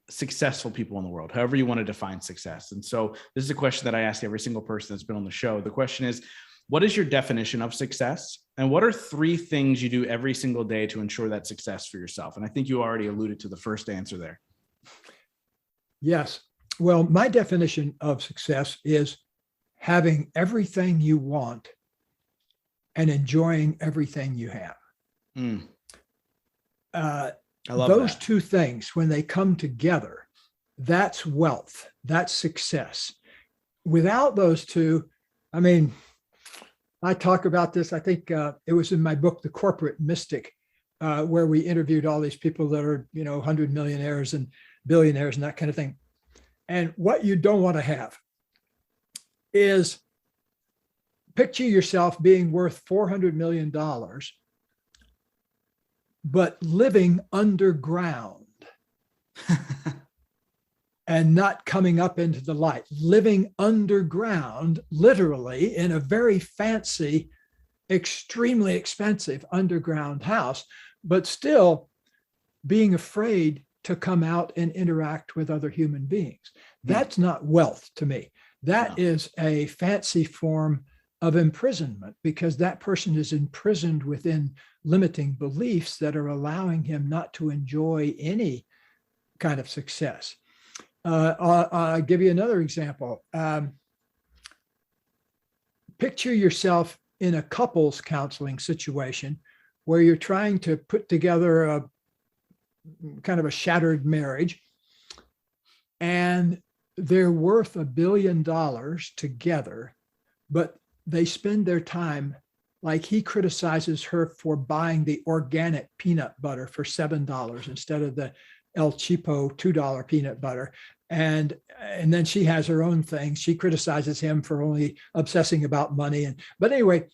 Speaker 1: successful people in the world, however you want to define success. And so this is a question that I ask every single person that's been on the show. The question is, what is your definition of success? And what are 3 things you do every single day to ensure that success for yourself? And I think you already alluded to the first answer there.
Speaker 2: Yes. Well, my definition of success is having everything you want and enjoying everything you have. I love those 2 things, when they come together, that's wealth, that's success. Without those 2, I talk about this, I think it was in my book, The Corporate Mystic, where we interviewed all these people that are, 100 millionaires and billionaires and that kind of thing. And what you don't want to have is picture yourself being worth $400 million, but living underground and not coming up into the light, living underground, literally in a very fancy, extremely expensive underground house, but still being afraid to come out and interact with other human beings. That's not wealth to me. That is a fancy form of imprisonment, because that person is imprisoned within limiting beliefs that are allowing him not to enjoy any kind of success. I'll give you another example. Picture yourself in a couples counseling situation where you're trying to put together a kind of a shattered marriage, and they're worth $1 billion together, but they spend their time, like he criticizes her for buying the organic peanut butter for $7 instead of the El Cheapo $2 peanut butter. And then she has her own thing. She criticizes him for only obsessing about money. But anyway,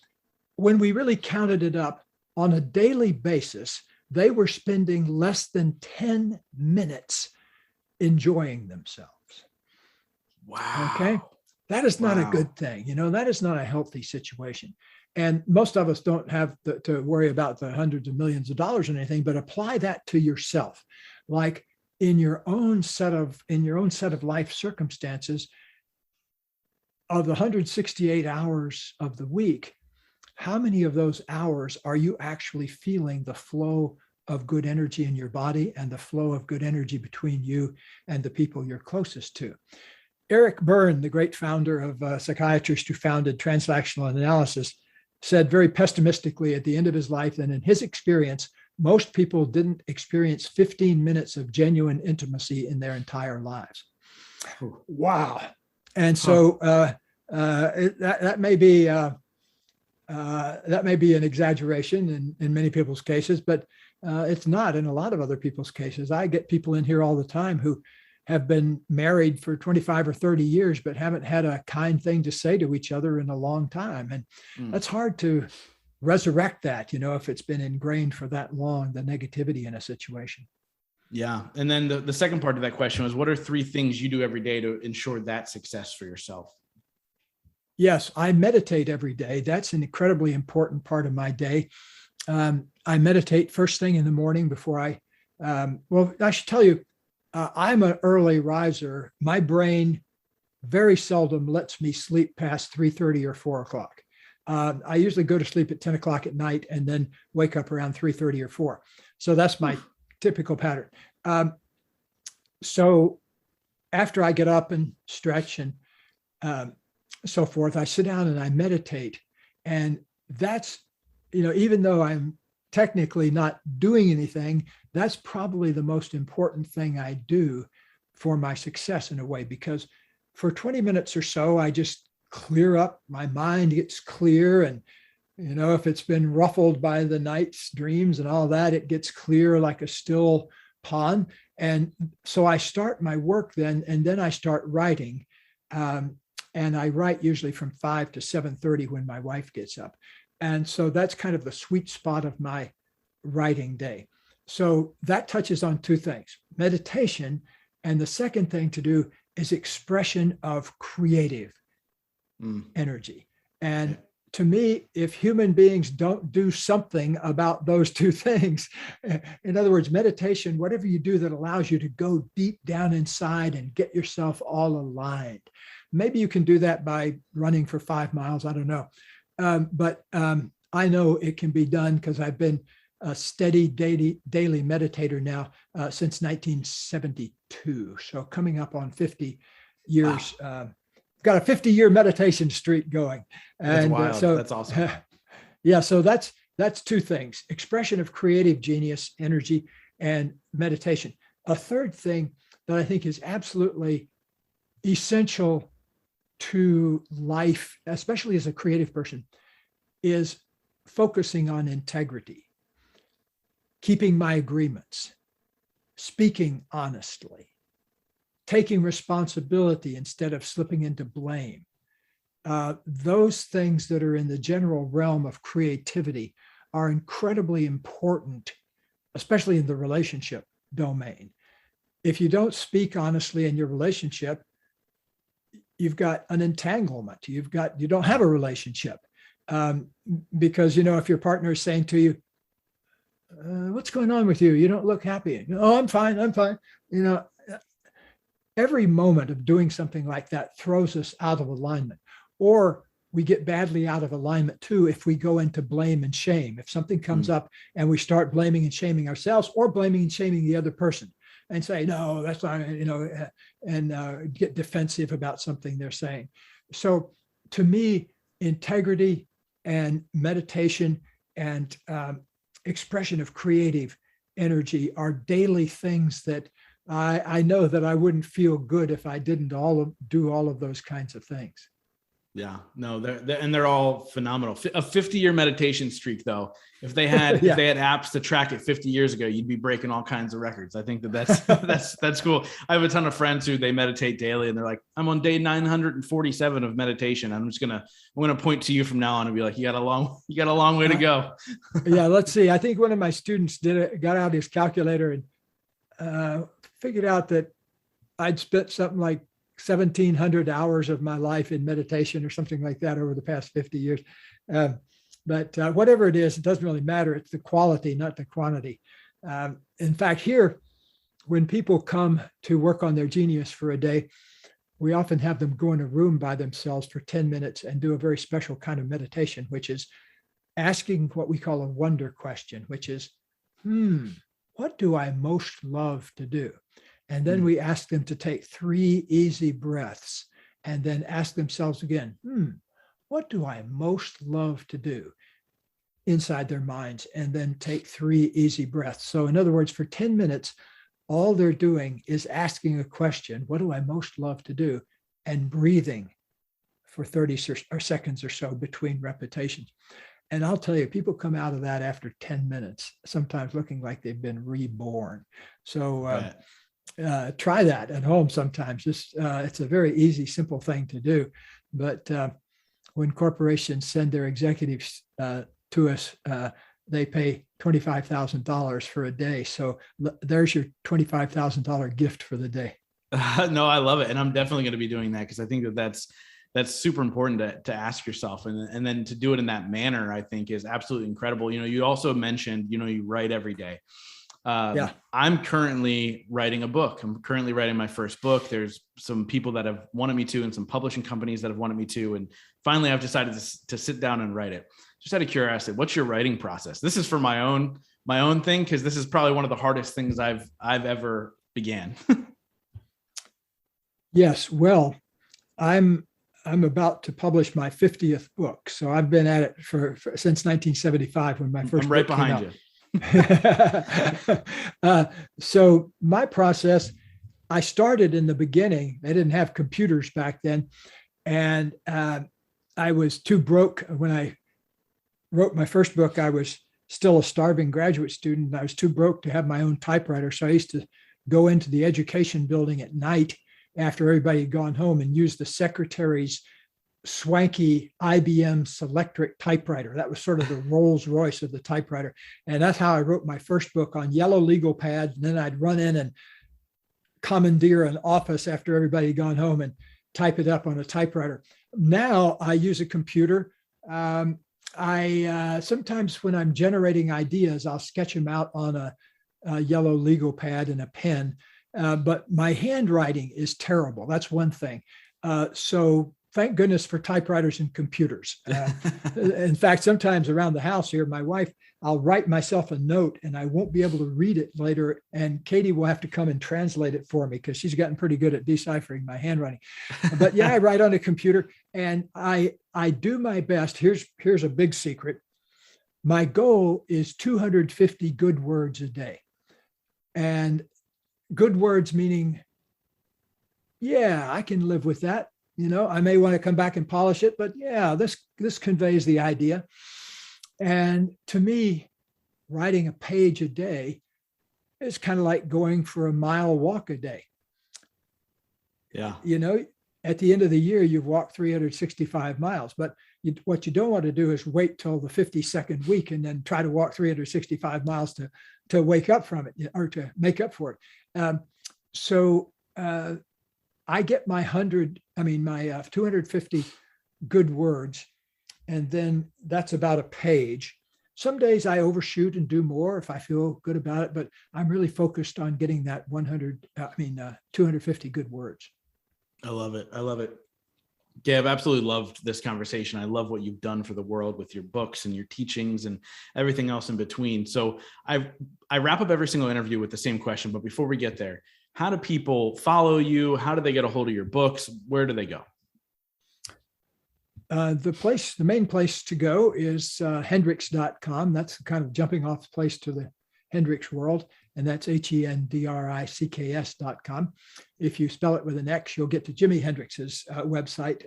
Speaker 2: when we really counted it up on a daily basis, they were spending less than 10 minutes enjoying themselves.
Speaker 1: Wow.
Speaker 2: Okay. That is not a good thing. That is not a healthy situation. And most of us don't have to worry about the hundreds of millions of dollars or anything, but apply that to yourself. Like in your own set of life circumstances, of the 168 hours of the week, how many of those hours are you actually feeling the flow of good energy in your body and the flow of good energy between you and the people you're closest to? Eric Berne, the great founder of a psychiatrist who founded transactional analysis, said very pessimistically at the end of his life that in his experience, most people didn't experience 15 minutes of genuine intimacy in their entire lives. Wow. And so that may be an exaggeration in many people's cases, but it's not in a lot of other people's cases. I get people in here all the time who have been married for 25 or 30 years, but haven't had a kind thing to say to each other in a long time. And that's hard to resurrect that, if it's been ingrained for that long, the negativity in a situation.
Speaker 1: Yeah. And then the second part of that question was, what are 3 things you do every day to ensure that success for yourself?
Speaker 2: Yes, I meditate every day. That's an incredibly important part of my day. I meditate first thing in the morning before I should tell you, I'm an early riser. My brain very seldom lets me sleep past 3:30 or 4 o'clock. I usually go to sleep at 10 o'clock at night and then wake up around 3:30 or 4. So that's my typical pattern. So after I get up and stretch and so forth, I sit down and I meditate. And that's, even though I'm technically not doing anything, that's probably the most important thing I do for my success in a way, because for 20 minutes or so, I just clear up, my mind gets clear. And, if it's been ruffled by the night's dreams and all that, it gets clear like a still pond. And so I start my work then, and then I start writing. And I write usually from 5 to 7:30 when my wife gets up. And so that's kind of the sweet spot of my writing day. So that touches on 2 things, meditation. And the second thing to do is expression of creative energy. And to me, if human beings don't do something about those 2 things, in other words, meditation, whatever you do that allows you to go deep down inside and get yourself all aligned. Maybe you can do that by running for 5 miles. I don't know. But I know it can be done because I've been a steady daily meditator now since 1972. So coming up on 50 years. Wow. Got a 50-year meditation streak going. And
Speaker 1: that's wild.
Speaker 2: So
Speaker 1: that's awesome.
Speaker 2: Yeah. So that's 2 things, expression of creative genius, energy, and meditation. A third thing that I think is absolutely essential to life, especially as a creative person, is focusing on integrity, keeping my agreements, speaking honestly, taking responsibility instead of slipping into blame. Those things that are in the general realm of creativity are incredibly important, especially in the relationship domain. If you don't speak honestly in your relationship, you've got an entanglement. You don't have a relationship. Because, if your partner is saying to you, what's going on with you? You don't look happy. Oh, I'm fine. Every moment of doing something like that throws us out of alignment, or we get badly out of alignment too if we go into blame and shame. If something comes up and we start blaming and shaming ourselves, or blaming and shaming the other person and say, no, that's not, and get defensive about something they're saying. So to me, integrity and meditation and expression of creative energy are daily things that I know that I wouldn't feel good if I didn't do all of those kinds of things.
Speaker 1: Yeah, no, they're all phenomenal. A 50-year meditation streak, though. If they had if they had apps to track it 50 years ago, you'd be breaking all kinds of records. I think that's cool. I have a ton of friends who they meditate daily, and they're like, I'm on day 947 of meditation. I'm gonna point to you from now on and be like, you got a long way to go.
Speaker 2: Yeah, let's see. I think one of my students got out his calculator and figured out that I'd spent something like 1,700 hours of my life in meditation or something like that over the past 50 years. But whatever it is, it doesn't really matter. It's the quality, not the quantity. In fact, here, when people come to work on their genius for a day, we often have them go in a room by themselves for 10 minutes and do a very special kind of meditation, which is asking what we call a wonder question, which is, what do I most love to do? And then we ask them to take 3 easy breaths and then ask themselves again, what do I most love to do? inside their minds, and then take 3 easy breaths. So in other words, for 10 minutes, all they're doing is asking a question, what do I most love to do? And breathing for 30 seconds or so between repetitions. And I'll tell you, people come out of that after 10 minutes, sometimes looking like they've been reborn. So try that at home sometimes. It's a very easy, simple thing to do. But when corporations send their executives to us, they pay $25,000 for a day. So there's your $25,000 gift for the day.
Speaker 1: No, I love it. And I'm definitely going to be doing that, because I think that's super important to ask yourself. And then to do it in that manner, I think is absolutely incredible. You also mentioned, you write every day. I'm currently writing a book. I'm currently writing my first book. There's some people that have wanted me to, and some publishing companies that have wanted me to. And finally, I've decided to sit down and write it. Just out of curiosity, what's your writing process? This is for my own thing, because this is probably one of the hardest things I've ever began.
Speaker 2: Yes. Well, I'm about to publish my 50th book. So I've been at it since 1975, when my first
Speaker 1: I'm right
Speaker 2: book
Speaker 1: behind you.
Speaker 2: So my process, I started in the beginning. They didn't have computers back then. And I was too broke. When I wrote my first book, I was still a starving graduate student. I was too broke to have my own typewriter. So I used to go into the education building at night after everybody had gone home and use the secretary's swanky IBM Selectric typewriter. That was sort of the Rolls Royce of the typewriter. And that's how I wrote my first book, on yellow legal pads. And then I'd run in and commandeer an office after everybody had gone home and type it up on a typewriter. Now I use a computer. I sometimes, when I'm generating ideas, I'll sketch them out on a yellow legal pad and a pen. But my handwriting is terrible. That's one thing. So thank goodness for typewriters and computers. In fact, sometimes around the house here, my wife, I'll write myself a note and I won't be able to read it later. And Katie will have to come and translate it for me, because she's gotten pretty good at deciphering my handwriting. But yeah, I write on a computer, and I do my best. Here's a big secret. My goal is 250 good words a day. And good words meaning, yeah, I can live with that. I may want to come back and polish it, but yeah, this conveys the idea. And to me, writing a page a day is kind of like going for a mile walk a day.
Speaker 1: Yeah.
Speaker 2: At the end of the year, you've walked 365 miles, but what you don't want to do is wait till the 52nd week and then try to walk 365 miles to wake up from it, or to make up for it. So I get my 250 good words, and then that's about a page. Some days I overshoot and do more if I feel good about it, but I'm really focused on getting that 250 good words.
Speaker 1: I love it. I love it. Gay, I've absolutely loved this conversation. I love what you've done for the world with your books and your teachings and everything else in between. So I wrap up every single interview with the same question, but before we get there, how do people follow you? How do they get a hold of your books? Where do they go?
Speaker 2: The main place to go is Hendricks.com. That's kind of jumping off place to the Hendricks world. And that's HENDRICKS.com. If you spell it with an X, you'll get to Jimi Hendrix's website.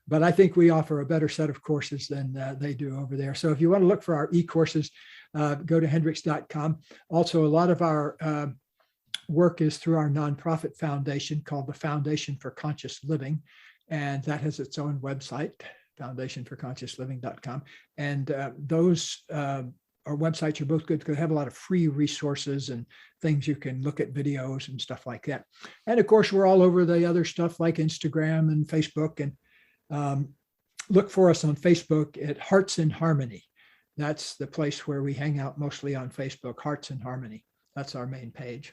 Speaker 2: But I think we offer a better set of courses than they do over there. So if you want to look for our e-courses, go to Hendricks.com. Also, a lot of our work is through our nonprofit foundation called the Foundation for Conscious Living. And that has its own website, foundationforconsciousliving.com. And those our websites are both good because they have a lot of free resources and things you can look at, videos and stuff like that. And of course, we're all over the other stuff like Instagram and Facebook. And look for us on Facebook at Hearts in Harmony. That's the place where we hang out mostly on Facebook, Hearts in Harmony. That's our main page.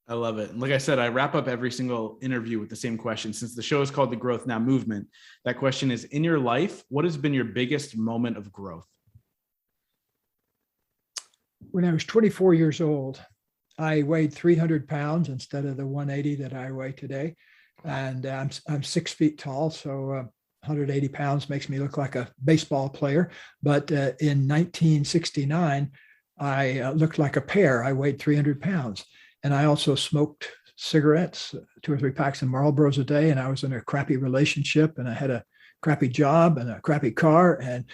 Speaker 1: I love it. And like I said, I wrap up every single interview with the same question. Since the show is called The Growth Now Movement, that question is, in your life, what has been your biggest moment of growth?
Speaker 2: When I was 24 years old, I weighed 300 pounds instead of the 180 that I weigh today. And I'm 6 feet tall. So 180 pounds makes me look like a baseball player. But in 1969, I looked like a pear. I weighed 300 pounds. And I also smoked cigarettes, 2 or 3 packs of Marlboros a day. And I was in a crappy relationship, and I had a crappy job and a crappy car, and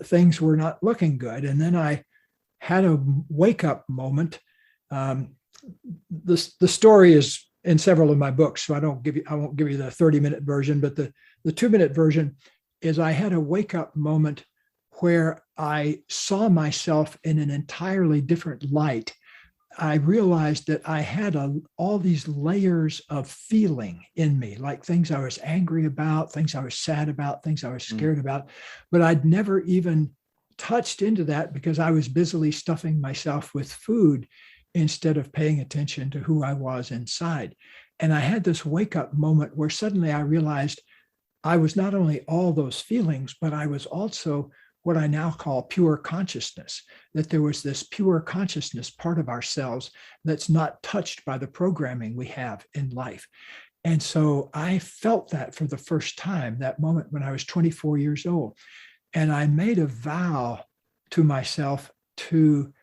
Speaker 2: things were not looking good. And then I had a wake up moment. The story is in several of my books, so I won't give you the 30-minute version, but the 2-minute version is I had a wake up moment where I saw myself in an entirely different light. I realized that I had all these layers of feeling in me, like things I was angry about, things I was sad about, things I was scared about, but I'd never even touched into that because I was busily stuffing myself with food instead of paying attention to who I was inside. And I had this wake up moment where suddenly I realized I was not only all those feelings, but I was also what I now call pure consciousness, that there was this pure consciousness part of ourselves that's not touched by the programming we have in life. And so I felt that for the first time, that moment when I was 24 years old. And I made a vow to myself to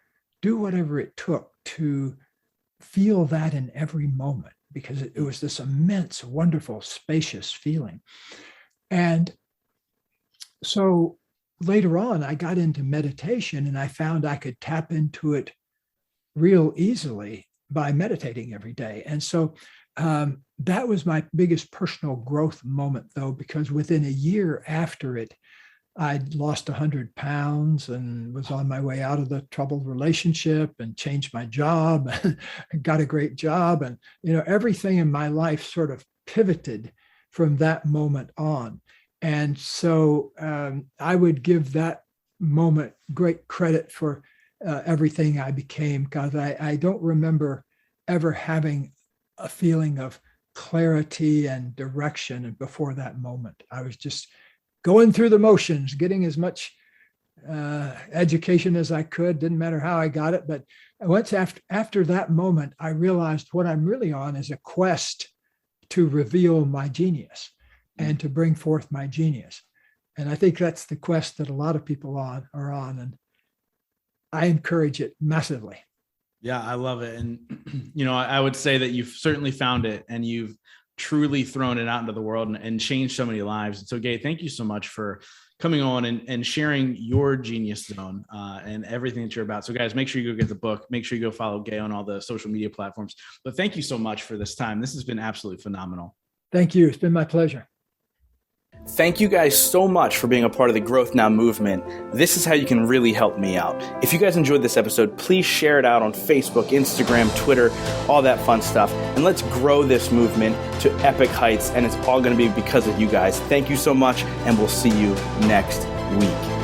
Speaker 2: do whatever it took to feel that in every moment, because it was this immense, wonderful, spacious feeling. And so later on, I got into meditation, and I found I could tap into it real easily by meditating every day. And so that was my biggest personal growth moment, though, because within a year after it, I'd lost 100 pounds and was on my way out of the troubled relationship and changed my job and got a great job. And, everything in my life sort of pivoted from that moment on. And so I would give that moment great credit for everything I became, because I don't remember ever having a feeling of clarity and direction before that moment. I was just going through the motions, getting as much education as I could. Didn't matter how I got it. But once after that moment, I realized what I'm really on is a quest to reveal my genius and to bring forth my genius. And I think that's the quest that a lot of people are on. And I encourage it massively.
Speaker 1: Yeah, I love it. And, I would say that you've certainly found it, and you've truly thrown it out into the world and changed so many lives. And so, Gay, thank you so much for coming on and sharing your genius zone and everything that you're about. So guys, make sure you go get the book. Make sure you go follow Gay on all the social media platforms. But thank you so much for this time. This has been absolutely phenomenal.
Speaker 2: Thank you. It's been my pleasure.
Speaker 3: Thank you guys so much for being a part of the Growth Now movement. This is how you can really help me out. If you guys enjoyed this episode, please share it out on Facebook, Instagram, Twitter, all that fun stuff. And let's grow this movement to epic heights. And it's all going to be because of you guys. Thank you so much, and we'll see you next week.